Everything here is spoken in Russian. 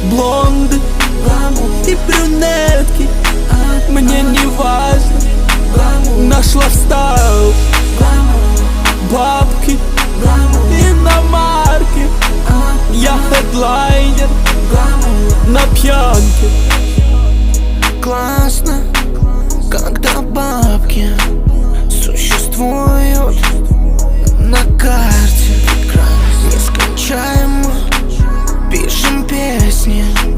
Блонды и брюнетки, мне не важно. Наш лайфстайл, бабки, иномарки. Я хедлайнер на пьянке. Классно, когда бабки